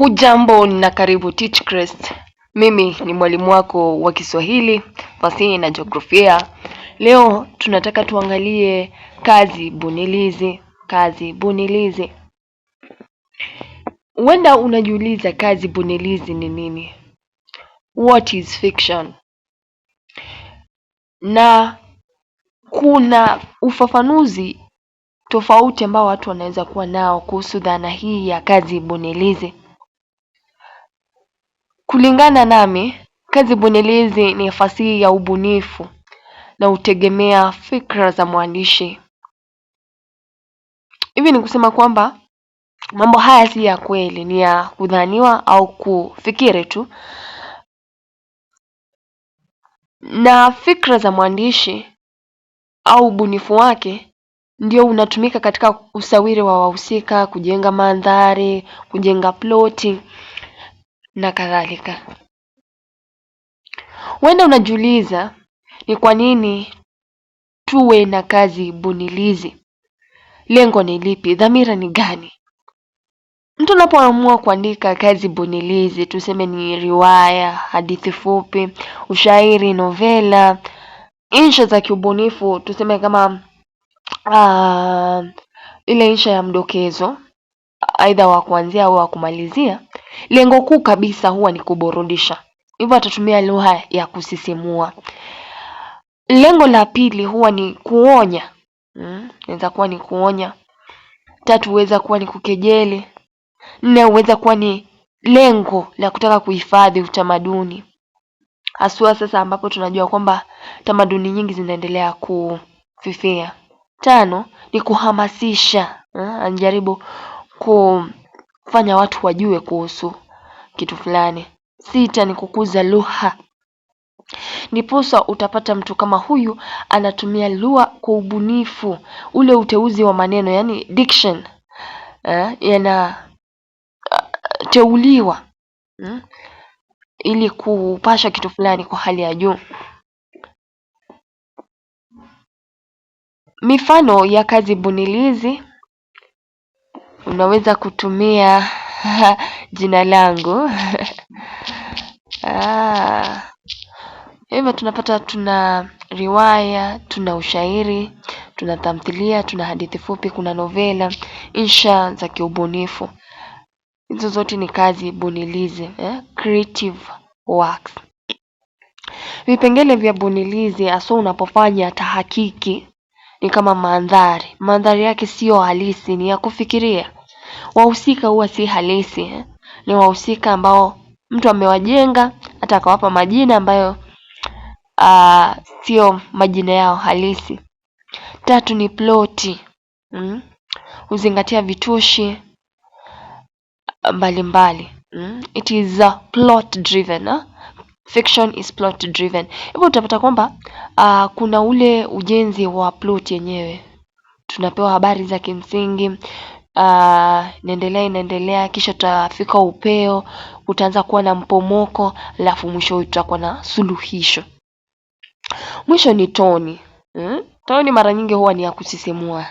Hujambo na karibu Teachkrest. Mimi ni mwalimu wako wa Kiswahili, fasihi na jiografia. Leo tunataka tuangalie kazi bunilizi. Kazi bunilizi. Huenda unajiuliza kazi bunilizi ni nini? What is fiction? Na kuna ufafanuzi tofauti ambao watu wanaweza kuwa nao kuhusu dhana hii ya kazi bunilizi. Kulingana nami, kazi bunilizi ni fasihi ya ubunifu na hutegemea fikra za mwandishi. Hivi ni kusema kwamba mambo haya si ya kweli, ni ya kudhaniwa au kufikiri tu. Na fikra za mwandishi au ubunifu wake ndio unatumika katika usawiri wa wahusika, kujenga mandhari, kujenga ploti na kadhalika. Huenda unajiuliza ni kwa nini tuwe na kazi bunilizi? Lengo ni lipi? Dhamira ni gani? Mtu anapoamua kuandika kazi bunilizi, tuseme ni riwaya, hadithi fupi, ushairi, novela, insha za kiubunifu, tuseme kama ile insha ya mdokezo, aidha wa kuanzia au wa kumalizia, lengo kuu kabisa huwa ni kuburudisha. Hivyo atatumia lugha ya kusisimua. Lengo la pili huwa ni kuonya. Inaweza kuwa ni kuonya. 3 huweza kuwa ni kukejeli. 4 huweza kuwa ni lengo la kutaka kuhifadhi utamaduni. Haswa sasa ambapo tunajua kwamba tamaduni nyingi zinaendelea kufifia. 5 ni kuhamasisha. Anajaribu kufanya watu wajue kuhusu kitu fulani. 6 ni kukuza lugha. Ndiposa utapata mtu kama huyu anatumia lugha kwa ubunifu, ule uteuzi wa maneno, yani diction, yanateuliwa ili kupasha kitu fulani kwa hali ya juu. Mifano ya kazi bunilizi, unaweza kutumia jina langu. Hivyo tunapata tuna riwaya, tuna ushairi, tuna tamthilia, tuna hadithi fupi, kuna novela, insha za kiubunifu. Hizo zote ni kazi bunilizi, creative works. Vipengele vya bunilizi hasa unapofanya tahakiki ni kama mandhari. Mandhari yake sio halisi, ni ya kufikiria. Wahusika huwa si halisi, ni wahusika ambao mtu amewajenga hata akawapa majina ambayo sio majina yao halisi. 3 ni ploti. Huzingatia vitushi mbalimbali. It is plot driven. Fiction is plot driven. Hivyo utapata kwamba kuna ule ujenzi wa plot yenyewe. Tunapewa habari za kimsingi, inaendelea kisha tutafika upeo, utaanza kuwa na mpomoko, alafu mwisho utakuwa na suluhisho. Mwisho ni toni. Toni mara nyingi huwa ni ya kusisimua.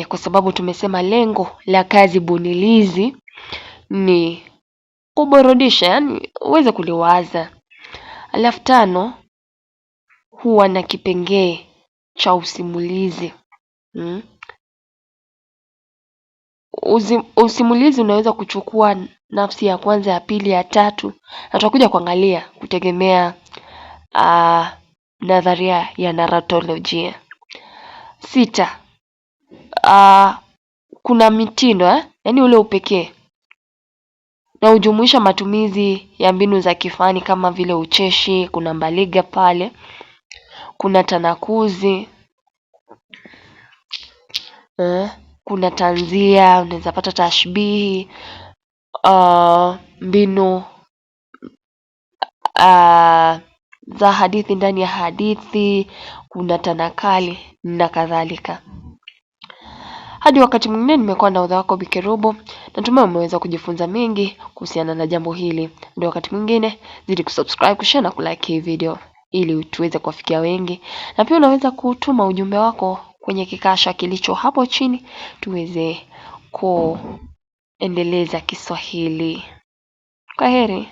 Kwa sababu tumesema lengo la kazi bunilizi ni kuburudisha, yani uweze kuliwaza. Alafu 5 huwa na kipengee cha usimulizi. Usimulizi unaweza kuchukua nafsi ya kwanza, ya pili, ya 3, na tutakuja kuangalia kutegemea nadharia ya narratolojia. 6 kuna mitindo, yani ule upekee, na hujumuisha matumizi ya mbinu za kifani kama vile ucheshi, kuna mbaliga pale, kuna tanakuzi, kuna tanzia, unaweza pata tashbihi, mbinu za hadithi ndani ya hadithi, kuna tanakali na kadhalika. Hadi wakati mwingine, nimekuwa na udha wako Bikerobo. Natumai umeweza kujifunza mengi kuhusiana na jambo hili. Ndio wakati mwingine, zidi kusubscribe, kushare na kulike hii video ili tuweze kuwafikia wengi. Na pia unaweza kutuma ujumbe wako kwenye kikasha kilicho hapo chini tuweze endeleza Kiswahili. Kwaheri.